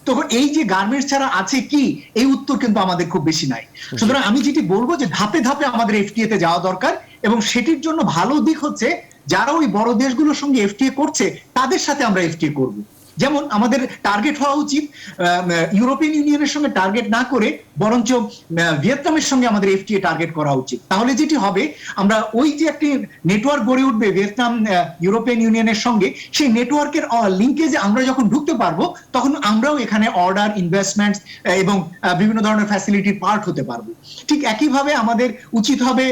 তখন এই যে গার্মেন্টস ছাড়া আছে কি, এই উত্তর কিন্তু আমাদের খুব বেশি নাই। সুতরাং আমি যেটি বলবো যে ধাপে ধাপে আমাদের এফটিএ তে যাওয়া দরকার, এবং সেটির জন্য ভালো দিক হচ্ছে যারা ওই বড় দেশগুলোর সঙ্গে এফটিএ করছে তাদের সাথে আমরা এফটিএ করব। যেমন আমাদের টার্গেট হওয়া উচিত ইউরোপিয়ান ইউনিয়নের সঙ্গে টার্গেট না করে বরঞ্চ ভিয়েতনামের সঙ্গে আমাদের এফটিএ টার্গেট করা উচিত। তাহলে যেটি হবে, আমরা ওই যে একটি নেটওয়ার্ক গড়ে উঠবে ভিয়েতনাম ইউরোপিয়ান ইউনিয়নের সঙ্গে, সেই নেটওয়ার্কের লিঙ্কেজে আমরা যখন ঢুকতে পারবো তখন আমরাও এখানে অর্ডার, ইনভেস্টমেন্ট এবং বিভিন্ন ধরনের ফ্যাসিলিটির পার্ট হতে পারবো। ঠিক একইভাবে আমাদের উচিত হবে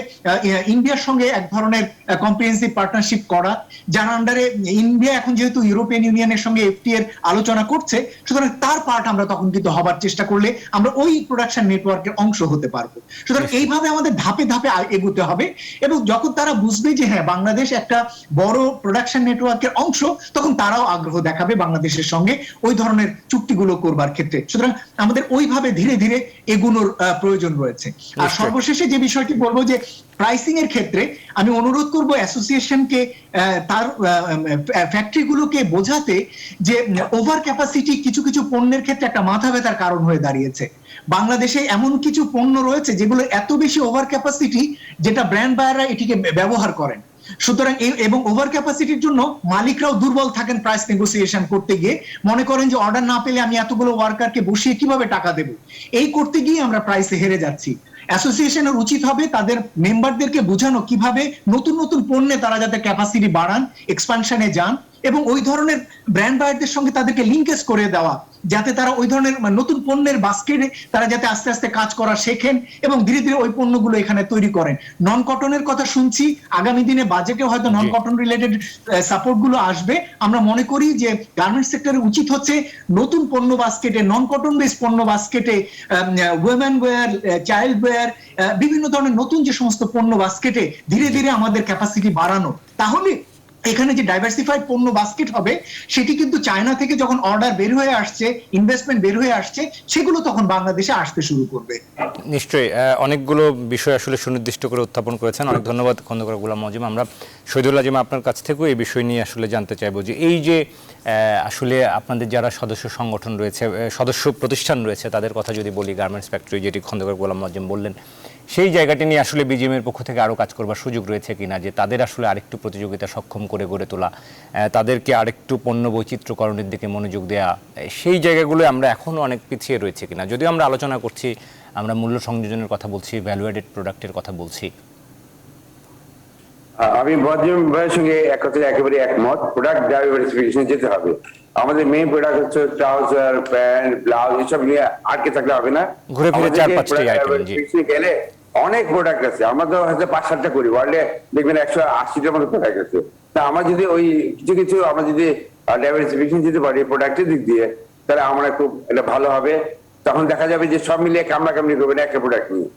ইন্ডিয়ার সঙ্গে এক ধরনের কম্প্রিহেন্সিভ পার্টনারশিপ করা, যার আন্ডারে ইন্ডিয়া এখন যেহেতু ইউরোপিয়ান ইউনিয়নের সঙ্গে এফটিএ এর আলোচনা করছে, সুতরাং তার পার্ট আমরা তখন কিন্তু হবার চেষ্টা করলে আমরা ওই প্রোডাকশন নেটওয়ার্কের অংশ হতে পারবো। সুতরাং এইভাবে আমাদের ধাপে ধাপে এগোতে হবে, এবং যখন তারা বুঝবে যে হ্যাঁ বাংলাদেশ একটা বড় প্রোডাকশন নেটওয়ার্কের অংশ, তখন তারাও আগ্রহ দেখাবে বাংলাদেশের সঙ্গে ওই ধরনের চুক্তিগুলো করবার ক্ষেত্রে। সুতরাং আমাদের ওইভাবে ধীরে ধীরে এগুনোর প্রয়োজন রয়েছে। আর সর্বশেষে যে বিষয়টি বলবো, যে প্রাইসিং এর ক্ষেত্রে আমি অনুরোধ করব অ্যাসোসিয়েশনকে তার ফ্যাক্টরিগুলোকে বোঝাতে যে ওভার ক্যাপাসিটি কিছু কিছু পণ্যের ক্ষেত্রে একটা মাথা ব্যথার কারণ হয়ে দাঁড়িয়েছে। বাংলাদেশে এমন কিছু পণ্য রয়েছে যেগুলো এত বেশি ওভার ক্যাপাসিটি, যেটা ব্র্যান্ড বায়াররা এটিকে ব্যবহার করেন। সুতরাং এবং ওভার ক্যাপাসিটির জন্য মালিকরাও দুর্বল থাকেন প্রাইস নেগোসিয়েশন করতে গিয়ে, মনে করেন যে অর্ডার না পেলে আমি এতগুলো ওয়ার্কারকে বসিয়ে কিভাবে টাকা দেব, এই করতে গিয়ে আমরা প্রাইসে হেরে যাচ্ছি। অ্যাসোসিয়েশনের উচিত হবে তাদের মেম্বারদেরকে বোঝানো কিভাবে নতুন নতুন পণ্যে তারা যাতে ক্যাপাসিটি বাড়ান, এক্সপানশনে যান, এবং ওই ধরনের ব্র্যান্ড বায়ারদের সঙ্গে তাদেরকে লিঙ্কেজ করে দেওয়া, যাতে তারা ওই ধরনের নতুন পণ্যের বাস্কেটে তারা যাতে আস্তে আস্তে কাজ করা শেখেন এবং ধীরে ধীরে ওই পণ্যগুলো এখানে তৈরি করেন। নন কটনের কথা শুনছি, আগামী দিনে বাজেটে হয়তো নন কটন রিলেটেড সাপোর্ট গুলো আসবে। আমরা মনে করি যে গার্মেন্টস সেক্টরের উচিত হচ্ছে নতুন পণ্য বাস্কেটে, নন কটন বেস পণ্য বাস্কেটে, ওয়েমেন ওয়্যার, চাইল্ড ওয়্যার, বিভিন্ন ধরনের নতুন যে সমস্ত পণ্য বাস্কেটে ধীরে ধীরে আমাদের ক্যাপাসিটি বাড়ানো। তাহলে এখানে যে ডাইভার্সিফাইড পণ্য বাস্কেট হবে, সেটি কিন্তু চায়না থেকে যখন অর্ডার বের হয়ে আসছে, ইনভেস্টমেন্ট বের হয়ে আসছে, সেগুলো তখন বাংলাদেশে আসতে শুরু করবে। নিশ্চয়ই অনেকগুলো বিষয় আসলে সুনির্দিষ্ট করে উত্থাপন করেছেন। অনেক ধন্যবাদ খন্দকার গোলাম মজিম। আমরা শহীদুল আজিম আপনার কাছ থেকেও এই বিষয় নিয়ে আসলে জানতে চাইবো যে এই যে আসলে আপনাদের যারা সদস্য সংগঠন রয়েছে, সদস্য প্রতিষ্ঠান রয়েছে, তাদের কথা যদি বলি, গার্মেন্টস ফ্যাক্টরি যেটি খন্দকার গোলাম মজিম বললেন, সেই জায়গাটি নিয়ে আসলে বিজিএমের পক্ষ থেকে আরও কাজ করবার সুযোগ রয়েছে কিনা, যে তাদের আসলে আরেকটু প্রতিযোগিতা সক্ষম করে গড়ে তোলা, তাদেরকে আরেকটু পণ্য বৈচিত্র্যকরণের দিকে মনোযোগ দেওয়া, সেই জায়গাগুলো আমরা এখনও অনেক পিছিয়ে রয়েছে কিনা। যদিও আমরা আলোচনা করছি, আমরা মূল্য সংযোজনের কথা বলছি, ভ্যালু অ্যাডেড প্রোডাক্টের কথা বলছি। আমি মজিম ভাইয়ের সঙ্গে একেবারে একমত। প্রোডাক্ট ডাইভার্সিফিকেশন যেতে হবে। আমাদের মেইন প্রোডাক্ট হচ্ছে ট্রাউজার, প্যান্ট, ব্লাউজ, এসব নিয়ে আটকে থাকলে হবে না। ঘুরে ফিরে 4-5টি আইটেম গেলে অনেক প্রোডাক্ট আছে। আমরা তো হয়তো 5-7টা করি, ওয়ার্ল্ডে দেখবেন 180টার মতো প্রোডাক্ট আছে। তা আমরা যদি ওই কিছু আমরা যদি ডাইভার্সিফিকেশন যেতে পারি প্রোডাক্টের দিক দিয়ে, তাহলে আমরা খুব এটা ভালো হবে। তখন দেখা যাবে যে সব মিলিয়ে কামড়াকামড়ি করবেন একটা প্রোডাক্ট নিয়ে।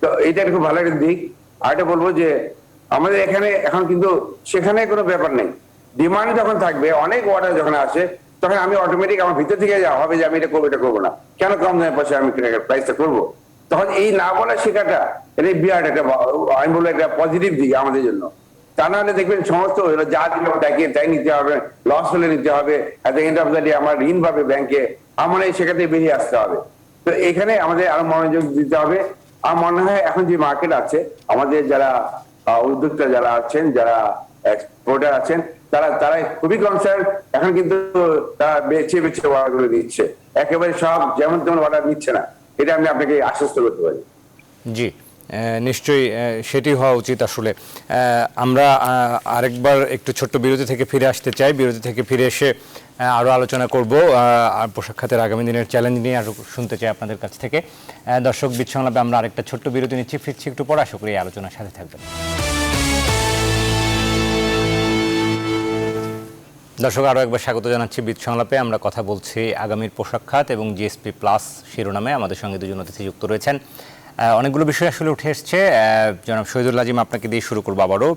তো এটা খুব ভালো একটা দিক। আর এটা বলবো যে আমাদের এখানে এখন কিন্তু সেখানে কোনো ব্যাপার নেই। ডিমান্ড যখন থাকবে, অনেক অর্ডার যখন আসে, তখন আমি অটোমেটিক আমার ভিতর থেকে যাওয়া হবে যে আমি এটা করবো না, কেন কম দামে পয়সা আমি প্রাইসটা করবো। তখন এই না বলা শেখাটা, এটা বিরাট একটা, আমি বলবো একটা পজিটিভ দিক আমাদের জন্য। তা না হলে দেখবেন সমস্ত যা দিল তাই নিতে হবে, লস হলে নিতে হবে, এত এন্ড অফ দ্য ডে আমার ঋণ পাবে ব্যাংকে, আমার এই শেখাতে বেরিয়ে আসতে হবে। তো এখানে আমাদের আরো মনোযোগ দিতে হবে। আমার মনে হয় এখন যে মার্কেট আছে, আমাদের যারা উদ্যোক্তা যারা আছেন, যারা এক্সপোর্টার আছেন, তারা খুবই কনসার্ন। এখন কিন্তু তারা বেছে অর্ডার করে দিচ্ছে, একেবারে সব যেমন তেমন অর্ডার নিচ্ছে না। এটা আমি আপনাকে আশ্বস্ত করতে পারি। জি, নিশ্চয়ই সেটি হওয়া উচিত। আসলে আমরা আরেকবার একটু ছোট্ট বিরতি থেকে ফিরে আসতে চাই। বিরতি থেকে ফিরে এসে আরও আলোচনা করব আর পোশাক খাতের আগামী দিনের চ্যালেঞ্জ নিয়ে আরও শুনতে চাই আপনাদের কাছ থেকে। দর্শক, বিট সংলাপে আমরা আরেকটা ছোট্ট বিরতি নিচ্ছি, ফিরছি একটু পর। আশা করি এই আলোচনার সাথে থাকবেন। দর্শক, আরও একবার স্বাগত জানাচ্ছি বিট সংলাপে। আমরা কথা বলছি আগামীর পোশাক খাত এবং জিএসপি প্লাস শিরোনামে। আমাদের সঙ্গে দুজন অতিথি যুক্ত রয়েছেন। অনেকগুলো বিষয় আসলে উঠে এসছে। জনাব শহীদুল আজিম, আপনাকে দিয়ে শুরু করবো আবারও।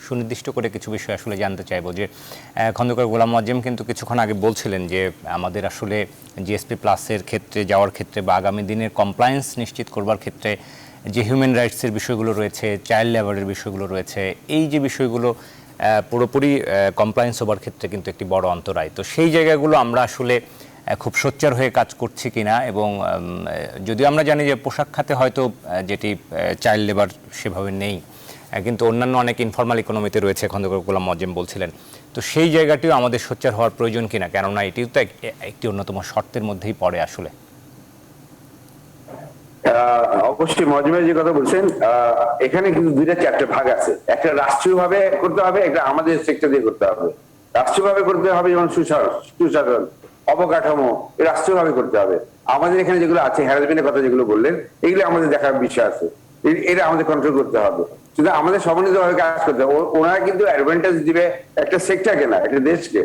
সুনির্দিষ্ট করে কিছু বিষয় আসলে জানতে চাইবো যে খন্দকার গোলাম মজিম কিন্তু কিছুক্ষণ আগে বলছিলেন যে আমাদের আসলে জিএসপি প্লাসের ক্ষেত্রে যাওয়ার ক্ষেত্রে বা আগামী দিনের কমপ্লায়েন্স নিশ্চিত করবার ক্ষেত্রে যে হিউম্যান রাইটসের বিষয়গুলো রয়েছে, চাইল্ড লেবারের বিষয়গুলো রয়েছে, এই যে বিষয়গুলো পুরোপুরি কমপ্লায়েন্স হবার ক্ষেত্রে কিন্তু একটি বড় অন্তরায়। তো সেই জায়গাগুলো আমরা আসলে খুব সোচ্চার হয়ে কাজ করছি কিনা, এবং যদিও আমরা জানি যে পোশাক খাতে হয়তো যেটি চাইল্ড লেবার সেভাবে নেই, কিন্তু অন্যান্য অনেক ইনফরমাল ইকোনমিতে রয়েছে, খন্দকার গোলাম মজিম বলছিলেন। তো সেই জায়গাটিও আমাদের সোচ্চার হওয়ার প্রয়োজন কিনা, কেননা এটিও তো একটি অন্যতম শর্তের মধ্যেই পড়ে আসলে। অবশ্যই মজমের যে কথা বলছেন, এখানে কিন্তু দুইটা চারটে ভাগ আছে। একটা রাষ্ট্রীয় ভাবে করতে হবে, একটা আমাদের সেক্টর দিয়ে করতে হবে। রাষ্ট্রীয় ভাবে করতে হবে যেমন সুশাসন, অবকাঠামো, রাষ্ট্রীয় ভাবে করতে হবে। আমাদের এখানে যেগুলো আছে, হ্যারাসমেন্টের কথা যেগুলো বললেন, এগুলো আমাদের দেখার বিষয় আছে, এটা আমাদের কন্ট্রোল করতে হবে। শুধু আমাদের সমন্বিত ভাবে কাজ করতে হবে। ওনারা কিন্তু অ্যাডভান্টেজ দিবে একটা সেক্টরকে না, একটা দেশকে।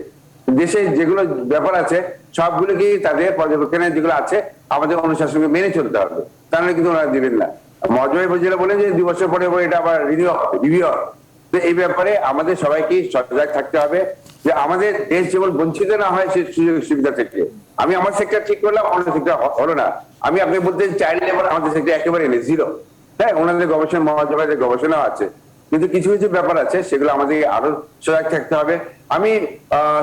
দেশে যেগুলো ব্যাপার আছে সবগুলোকে তাদের পর্যবেক্ষণে যেগুলো আছে আমাদের অনুশাসনকে মেনে চলতে হবে, তাহলে কিন্তু ওনারা দিবেন না। মজমে যেটা বলেন যে 2 বছর পরে এটা আবার রিভিউ হবে। তো এই ব্যাপারে আমাদের সবাইকে সজাগ থাকতে হবে যে আমাদের দেশ যেমন বঞ্চিত না হয় সেই সুযোগ সুবিধা থেকে। আমি আমার সেক্টর ঠিক করলাম, অন্য সেক্টর হলো না। আমি আপনাকে বলতে চাইলে আমাদের সেক্টর একেবারে নেই, জিরো। হ্যাঁ, ওনাদের গবেষণা মহাসভায় গবেষণা আছে, কিন্তু কিছু কিছু ব্যাপার আছে সেগুলো আমাদের আরো সজাগ থাকতে হবে। আমি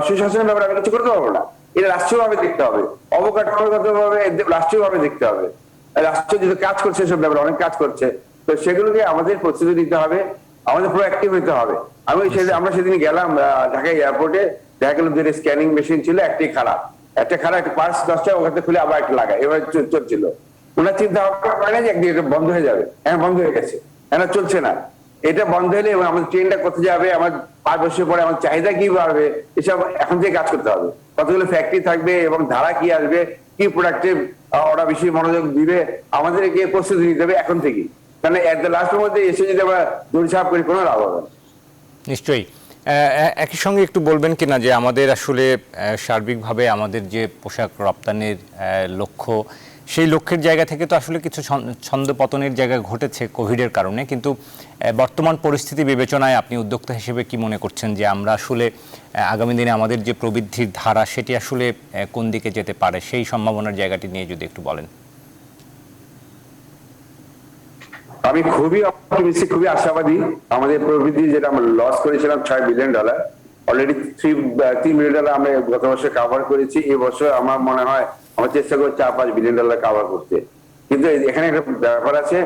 সুশাসনের ব্যাপারে আমি কিছু করতে পারবো না, এটা রাষ্ট্রীয় ভাবে দেখতে হবে, অবকাঠামোগত ভাবে রাষ্ট্রীয় ভাবে দেখতে হবে। রাষ্ট্র যেহেতু কাজ করছে, সব ব্যাপারে অনেক কাজ করছে, তো সেগুলোকে আমাদের প্রস্তুতি নিতে হবে, আমাদের প্রোঅ্যাক্টিভ হতে হবে। আমরা সেদিন গেলাম ঢাকা এয়ারপোর্টে, দেখা গেল যে স্ক্যানিং মেশিন ছিল একটাই খারাপ, একটা পার্স 10টা ওখানে খুলে আবার একটা লাগায়, এবার চলছিল। ওনার চিন্তা ভাবনা করে না যে একদিন এটা বন্ধ হয়ে যাবে। হ্যাঁ, বন্ধ হয়ে গেছে, এটা চলছে না। এটা বন্ধ হলে আমাদের ট্রেনটা কোথায় যাবে, আমার 5 বছর পরে আমার চাহিদা কি বাড়বে, এসব এখন থেকে কাজ করতে হবে। কতগুলো ফ্যাক্টরি থাকবে এবং ধারা কি আসবে, কি প্রোডাক্টিভ ওরা বেশি মনোযোগ দিবে, আমাদেরকে প্রস্তুতি নিতে হবে এখন থেকেই। তাহলে এট দ্য লাস্টের মধ্যে এসে যদি আমরা দৌড়ঝাঁপ করি, কোনো লাভ হবে না। নিশ্চয়ই। একই সঙ্গে একটু বলবেন কিনা যে আমাদের আসলে সার্বিকভাবে আমাদের যে পোশাক রপ্তানির লক্ষ্য, সেই লক্ষ্যের জায়গা থেকে তো আসলে কিছু ছন্দপতনের জায়গা ঘটেছে কোভিডের কারণে, কিন্তু বর্তমান পরিস্থিতি বিবেচনায় আপনি উদ্যোক্তা হিসেবে কি মনে করছেন যে আমরা আসলে আগামী দিনে আমাদের যে প্রবৃদ্ধির ধারা সেটি আসলে কোন দিকে যেতে পারে, সেই সম্ভাবনার জায়গাটি নিয়ে যদি একটু বলেন। আমি খুবই অপটিমিস্টিক, খুবই আশাবাদী। আমাদের প্রবৃদ্ধি যেটা আমরা লস করেছিলাম $6 বিলিয়ন, অলরেডি $3 বিলিয়ন আমরা গত বছর কাভার করেছি। এই বছর আমার মনে হয় আমরা চেষ্টা করছি $4-5 বিলিয়ন কাভার করতে। কিন্তু এখানে একটা ব্যাপার আছে,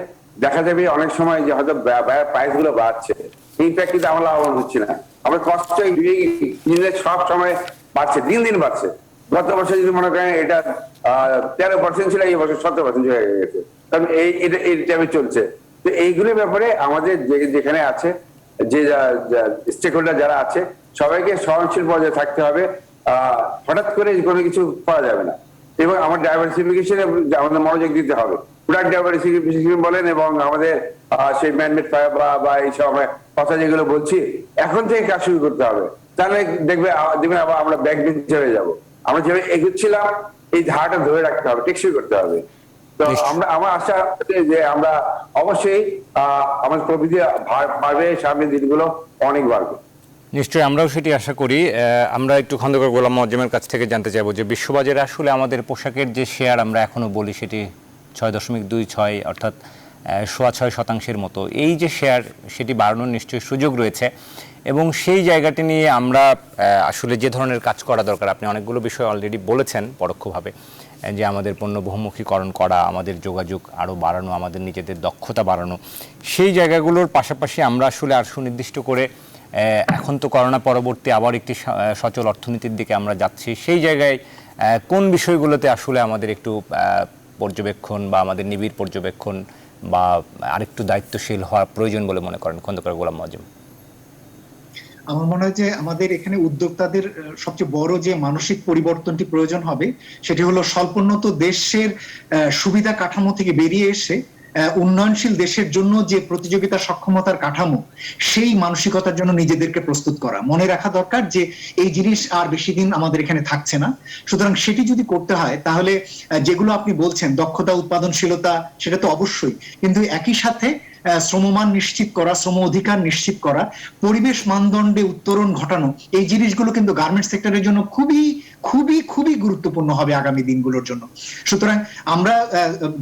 দেখা যাবে অনেক সময় যে হয়তো প্রাইস গুলো বাড়ছে, ইনফ্যাক্ট কিন্তু আমরা লাভবান হচ্ছি না। আমরা কষ্ট সব সময় বাড়ছে, দিন দিন বাড়ছে। গত বছর যদি মনে করেন এটা 13% ছিল, এই বছর 17% হয়ে গেছে, কারণ এই টাইমে চলছে। তো এইগুলোর ব্যাপারে আমাদের যেখানে আছে, যে স্টেক হোল্ডার যারা আছে, সবাইকে সহনশীল পর্যায়ে থাকতে হবে। হঠাৎ করে কোনো কিছু করা যাবে না, এবং আমার ডাইভার্সিফিকেশনে আমাদের মনোযোগ দিতে হবে। প্রোডাক্ট ডাইভার্সিফিকেশন বলেন, এবং আমাদের সেই ম্যানমেড ফাইবার বা এইসব কথা যেগুলো বলছি, এখন থেকে কাজ শুরু করতে হবে। তাহলে দেখবেন আবার আমরা ব্যাক বেঞ্চে হয়ে যাবো। আমরা যেভাবে এগোচ্ছিলাম, এই ধারাটা ধরে রাখতে হবে, টেকসই করতে হবে। তো আমার আশা যে আমরা অবশ্যই আমাদের প্রবৃদ্ধি বাড়বে, সামনের দিনগুলো অনেক বাড়বে। নিশ্চয়ই, আমরাও সেটি আশা করি। আমরা একটু খন্দকার গোলাম মজিমের কাছ থেকে জানতে চাইবো যে বিশ্ববাজারে আসলে আমাদের পোশাকের যে শেয়ার আমরা এখনো বলি সেটি 6.26, অর্থাৎ 6.25% মতো। এই যে শেয়ার, সেটি বাড়ানোর নিশ্চয়ই সুযোগ রয়েছে, এবং সেই জায়গাটি নিয়ে আমরা আসলে যে ধরনের কাজ করা দরকার, আপনি অনেকগুলো বিষয় অলরেডি বলেছেন পরোক্ষভাবে, যে আমাদের পণ্য বহুমুখীকরণ করা, আমাদের যোগাযোগ আরও বাড়ানো, আমাদের নিজেদের দক্ষতা বাড়ানো, সেই জায়গাগুলোর পাশাপাশি আমরা আসলে আর সুনির্দিষ্ট করে এখন তো করোনা পরবর্তী আবার একটি সচল অর্থনীতির দিকে আমরা যাচ্ছি, সেই জায়গায় কোন বিষয়গুলোতে আসলে আমাদের একটু পর্যবেক্ষণ বা আমাদের নিবিড় পর্যবেক্ষণ বা আরেকটু দায়িত্বশীল হওয়ার প্রয়োজন বলে মনে করেন খন্দকার গোলাম মজিম? আমার মনে হয় যে আমাদের এখানে উদ্যোক্তাদের সবচেয়ে বড় যে মানসিক পরিবর্তনটি প্রয়োজন হবে, সেটি হলো স্বল্পোন্নত দেশের সুবিধা কাঠামো থেকে বেরিয়ে এসে উন্নয়নশীল দেশের জন্য যে প্রতিযোগিতা সক্ষমতার কাঠামো, সেই মানসিকতার জন্য নিজেদেরকে প্রস্তুত করা। মনে রাখা দরকার যে এই জিনিস আর বেশি দিন আমাদের এখানে থাকছে না। সুতরাং সেটি যদি করতে হয়, তাহলে যেগুলো আপনি বলছেন, দক্ষতা, উৎপাদনশীলতা, সেটা তো অবশ্যই, কিন্তু একই সাথে শ্রমমান নিশ্চিত করা, শ্রম অধিকার নিশ্চিত করা, পরিবেশ মানদণ্ডে উত্তরণ ঘটানো, এই জিনিসগুলো কিন্তু গার্মেন্টস সেক্টরের জন্য খুবই খুবই খুবই গুরুত্বপূর্ণ হবে আগামী দিনগুলোর জন্য। সুতরাং আমরা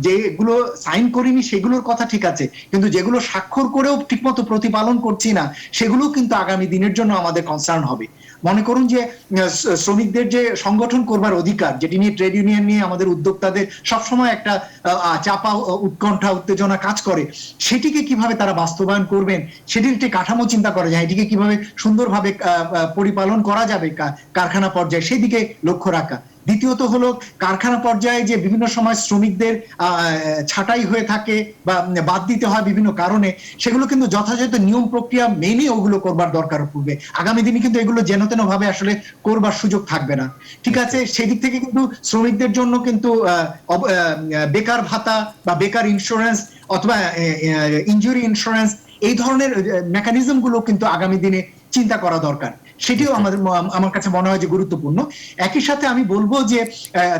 যেগুলো সাইন করিনি সেগুলোর কথা ঠিক আছে, কিন্তু যেগুলো স্বাক্ষর করেও ঠিকমতো প্রতিপালন করছি না, সেগুলো কিন্তু আগামী দিনের জন্য আমাদের কনসার্ন হবে। মনে করুন যে শ্রমিকদের যে সংগঠন করবার অধিকার, যেটি নিয়ে ট্রেড ইউনিয়ন নিয়ে আমাদের উদ্যোক্তাদের সবসময় একটা চাপা, উৎকণ্ঠা, উত্তেজনা কাজ করে, সেটি সেটিকে কিভাবে তারা বাস্তবায়ন করবেন সেটির একটি কাঠামো চিন্তা করা যায়, এটিকে কিভাবে সুন্দরভাবে পরিপালন করা যাবে কারখানা পর্যায়ে, সেদিকে লক্ষ্য রাখা। দ্বিতীয়ত হলো কারখানা পর্যায়ে যে বিভিন্ন সময় শ্রমিকদের ছাঁটাই হয়ে থাকে বা বাদ দিতে হয় বিভিন্ন কারণে, সেগুলো কিন্তু যথাযথ নিয়ম প্রক্রিয়া মেনে ওগুলো করবার দরকার পড়বে। আগামী দিনে কিন্তু এগুলো যেন তেন ভাবে আসলে করবার সুযোগ থাকবে না। ঠিক আছে, সেদিক থেকে কিন্তু শ্রমিকদের জন্য কিন্তু বেকার ভাতা বা বেকার ইন্স্যুরেন্স অথবা ইনজুরি ইন্স্যুরেন্স, এই ধরনের মেকানিজম গুলো কিন্তু আগামী দিনে চিন্তা করা দরকার। সেটিও আমার কাছে মনে হয় যে গুরুত্বপূর্ণ। একই সাথে আমি বলবো যে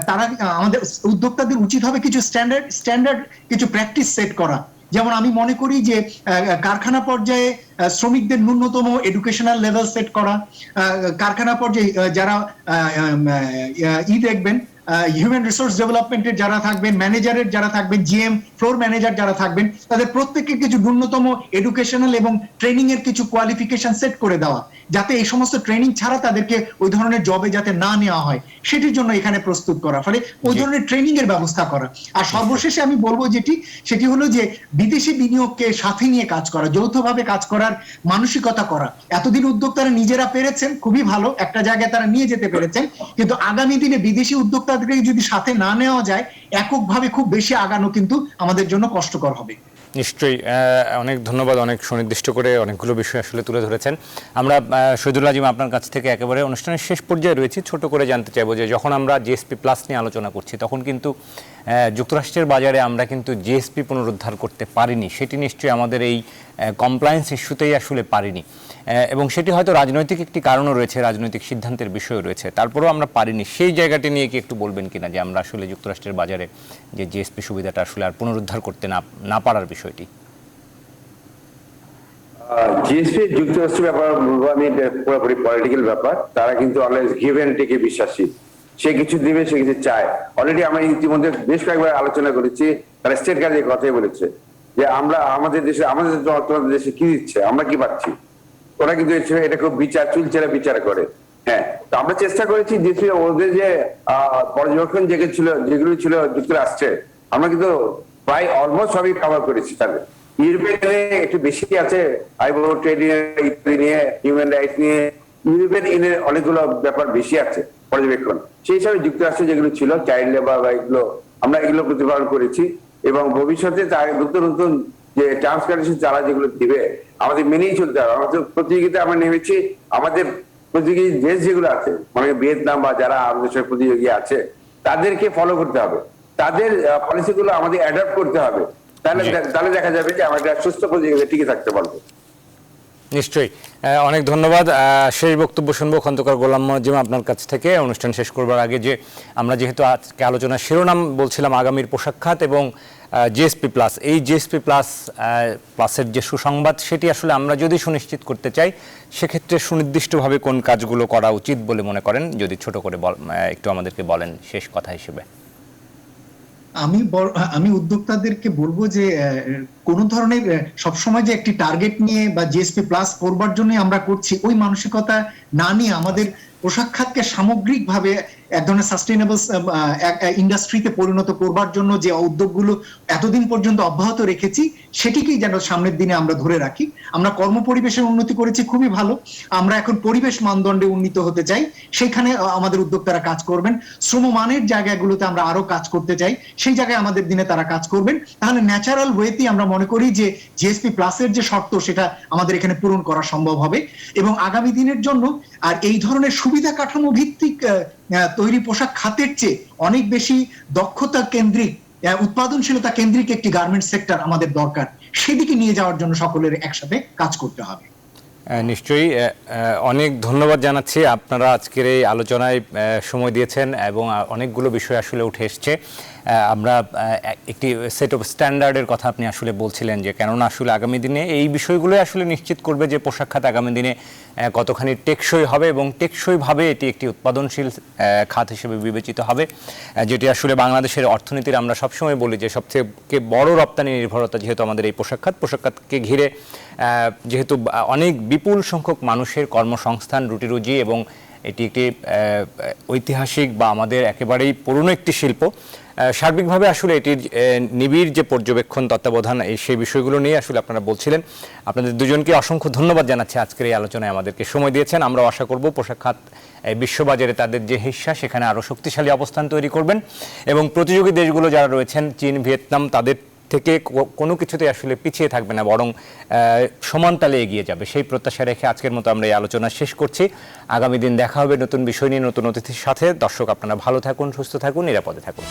তারা আমাদের উদ্যোক্তাদের উচিত হবে কিছু স্ট্যান্ডার্ড কিছু প্র্যাকটিস সেট করা। যেমন আমি মনে করি যে কারখানা পর্যায়ে শ্রমিকদের ন্যূনতম এডুকেশনাল লেভেল সেট করা, কারখানা পর্যায়ে যারা দেখবেন হিউম্যান রিসোর্স ডেভেলপমেন্টের যারা থাকবেন, ম্যানেজারের যারা থাকবেন, জিএম ফ্লোর ম্যানেজার যারা থাকবেন, তাদের প্রত্যেককে কিছু ন্যূনতম এডুকেশনাল এবং ট্রেনিং এর কিছু কোয়ালিফিকেশন সেট করে দেওয়া, যাতে এই সমস্ত ট্রেনিং ছাড়া তাদেরকে ওই ধরনের জবে যাতে না নেওয়া হয় সেটির জন্য এখানে প্রস্তুত করা, ফলে ওই ধরনের ট্রেনিং এর ব্যবস্থা করা। আর সর্বশেষে আমি বলবো সেটি হলো যে বিদেশি বিনিয়োগকে সাথে নিয়ে কাজ করা, যৌথভাবে কাজ করার মানসিকতা করা। এতদিন উদ্যোক্তারা নিজেরা পেরেছেন, খুবই ভালো, একটা জায়গায় তারা নিয়ে যেতে পেরেছেন, কিন্তু আগামী দিনে বিদেশি উদ্যোক্তাদেরকে যদি সাথে না নেওয়া যায়, এককভাবে খুব বেশি আগানো কিন্তু আমাদের জন্য কষ্টকর হবে। নিশ্চয়ই, অনেক ধন্যবাদ, অনেক সুনির্দিষ্ট করে অনেকগুলো বিষয় আসলে তুলে ধরেছেন। আমরা শহীদুল আজিম আপনার কাছ থেকে একেবারে অনুষ্ঠানের শেষ পর্যায়ে রয়েছি, ছোট করে জানতে চাইবো যে যখন আমরা জিএসপি প্লাস নিয়ে আলোচনা করছি তখন কিন্তু যুক্তরাষ্ট্রের বাজারে আমরা কিন্তু জিএসপি পুনরুদ্ধার করতে পারিনি, সেটি নিশ্চয়ই আমাদের এই কমপ্লায়েন্স ইস্যুতেই আসলে পারিনি, এবং সেটি হয়তো রাজনৈতিক একটি কারণও রয়েছে, রাজনৈতিক সিদ্ধান্তের বিষয় রয়েছে, তারপরেও আমরা পারিনি। সেই জায়গাটি নিয়ে কি একটু বলবেন কিনা যে আমরা আসলে যুক্তরাষ্ট্রের বাজারে যে জিএসপি সুবিধাটা আসলে আর পুনরুদ্ধার করতে না পারার বিষয়টি? জিএসপি যুক্তরাষ্ট্রের ব্যাপার বলবো আমি, পুরোপুরি পলিটিক্যাল ব্যাপার। তারা কিন্তু অলওয়েজ গিভ এন্ড টেকে বিশ্বাসী, সে কিছু দিবে, সে কিছু চায়। অলরেডি আমরা ইতিমধ্যে বেশ কয়েকবার আলোচনা করেছি, তারা স্টেট কাজে কথাই বলেছে যে আমরা আমাদের দেশে কি দিচ্ছে, আমরা কি পাচ্ছি। ওরা কিন্তু এটা খুব চুলচেরা বিচার করে। হ্যাঁ, তো আমরা চেষ্টা করেছি যে ওদের যে পর্যবেক্ষণ যেগুলো ছিল যুক্তরাষ্ট্রে, আমরা কিন্তু প্রায় অলমোস্ট সবই কভার করেছি। তাদের ইউরোপিয়ানে একটু বেশি আছে, আইবো ট্রেড নিয়ে, হিউম্যান রাইটস নিয়ে, ইউরোপিয়ান অনেকগুলো ব্যাপার বেশি আছে পর্যবেক্ষণ। সেই হিসাবে যুক্তরাষ্ট্রে যেগুলো ছিল চাইল্ড লেবার বা এগুলো, আমরা এগুলো প্রতিপালন করেছি, এবং ভবিষ্যতে নতুন নতুন যে টার্মস কন্ডিশন যারা যেগুলো দিবে আমাদের মেনেই চলতে হবে। আমাদের প্রতিযোগিতা আমরা নেমেছি, আমাদের প্রতিযোগী দেশ যেগুলো আছে, মানে ভিয়েতনাম বা যারা আমাদের সঙ্গে প্রতিযোগী আছে, তাদেরকে ফলো করতে হবে, তাদের পলিসিগুলো আমাদের অ্যাডাপ্ট করতে হবে। তাহলে দেখা যাবে যে আমরা সুস্থ প্রতিযোগিতা টিকে থাকতে পারবো। নিশ্চয়ই, অনেক ধন্যবাদ। শেষ বক্তব্য শুনবো খন্দকার গোলাম মজিম আপনার কাছ থেকে। অনুষ্ঠান শেষ করবার আগে যে আমরা যেহেতু আজকে আলোচনার শিরোনাম বলছিলাম আগামীর পোশাক খাত এবং জিএসপি প্লাস, এই জিএসপি প্লাসের যে সুসংবাদ সেটি আসলে আমরা যদি সুনিশ্চিত করতে চাই সেক্ষেত্রে সুনির্দিষ্টভাবে কোন কাজগুলো করা উচিত বলে মনে করেন, যদি ছোট করে একটু আমাদেরকে বলেন শেষ কথা হিসেবে। আমি উদ্যোক্তাদেরকে বলবো যে কোন ধরনের সবসময় যে একটি টার্গেট নিয়ে বা জিএসপি প্লাস করবার জন্য আমরা করছি, ওই মানসিকতা না নিয়ে আমাদের পোশাক খাতকে সামগ্রিকভাবে এক ধরনের সাস্টেইনেবল ইন্ডাস্ট্রিতে পরিণত করবার জন্য যে উদ্যোগগুলো এতদিন পর্যন্ত অব্যাহত রেখেছি সেটিকেই যেন সামনের দিনে আমরা ধরে রাখি। আমরা কর্মপরিবেশের উন্নতি করেছি, খুবই ভালো। আমরা এখন পরিবেশ মানদণ্ডে উন্নীত হতে চাই, সেখানে আমাদের উদ্যোক্তারা কাজ করবেন। শ্রমমানের জায়গাগুলোতে আমরা আরো কাজ করতে চাই, সেই জায়গায় আমাদের দিনে তারা কাজ করবেন। তাহলে ন্যাচারাল ওয়েতেই আমরা মনে করি যে জিএসপি প্লাসের যে শর্ত সেটা আমাদের এখানে পূরণ করা সম্ভব হবে। এবং আগামী দিনের জন্য আর এই ধরনের সুবিধা কাঠামো ভিত্তিক তৈরি পোশাক খাতের চেয়ে অনেক বেশি দক্ষতা কেন্দ্রিক, উৎপাদনশীলতা কেন্দ্রিক একটি গার্মেন্টস সেক্টর আমাদের দরকার। সেদিকে নিয়ে যাওয়ার জন্য সকলের একসাথে কাজ করতে হবে। নিশ্চয়ই, অনেক ধন্যবাদ জানাচ্ছি। আপনারা আজকের এই আলোচনায় সময় দিয়েছেন এবং অনেকগুলো বিষয় আসলে উঠে এসছে। আমরা একটি সেট অফ স্ট্যান্ডার্ডের কথা আপনি আসলে বলছিলেন, যে কেননা আসলে আগামী দিনে এই বিষয়গুলো আসলে নিশ্চিত করবে যে পোশাক খাত আগামী দিনে কতখানি টেকসই হবে এবং টেকসইভাবে এটি একটি উৎপাদনশীল খাত হিসেবে বিবেচিত হবে, যেটি আসলে বাংলাদেশের অর্থনীতির আমরা সবসময় বলি যে সবচেয়ে বড় রপ্তানি নির্ভরতা যেহেতু আমাদের এই পোশাক খাতকে ঘিরে যেহেতু অনেক বিপুল সংখ্যক মানুষের কর্মসংস্থান, রুটি রুজি এবং এটি একটি ঐতিহাসিক বা আমাদের একেবারেই পুরনো একটি শিল্প। সার্বিকভাবে আসলে এটির নিবিড় যে পর্যবেক্ষণ তত্ত্বাবধান সেই বিষয়গুলো নিয়ে আসলে আপনারা বলছিলেন। আপনাদের দুজনকে অসংখ্য ধন্যবাদ জানাচ্ছি আজকের এই আলোচনায় আমাদেরকে সময় দিয়েছেন। আমরা আশা করব পোশাক খাত বিশ্ববাজারে তাদের যে হিস্সা সেখানে আরও শক্তিশালী অবস্থান তৈরি করবেন এবং প্রতিযোগী দেশগুলো যারা রয়েছেন চীন, ভিয়েতনাম, তাদের থেকে কোনো কিছুতে আসলে পিছিয়ে থাকবে না, বরং সমান তালে এগিয়ে যাবে। সেই প্রত্যাশা রেখে আজকের মতো আমরা এই আলোচনা শেষ করছি। আগামী দিন দেখা হবে নতুন বিষয় নিয়ে, নতুন অতিথির সাথে। দর্শক, আপনারা ভালো থাকুন, সুস্থ থাকুন, নিরাপদে থাকুন।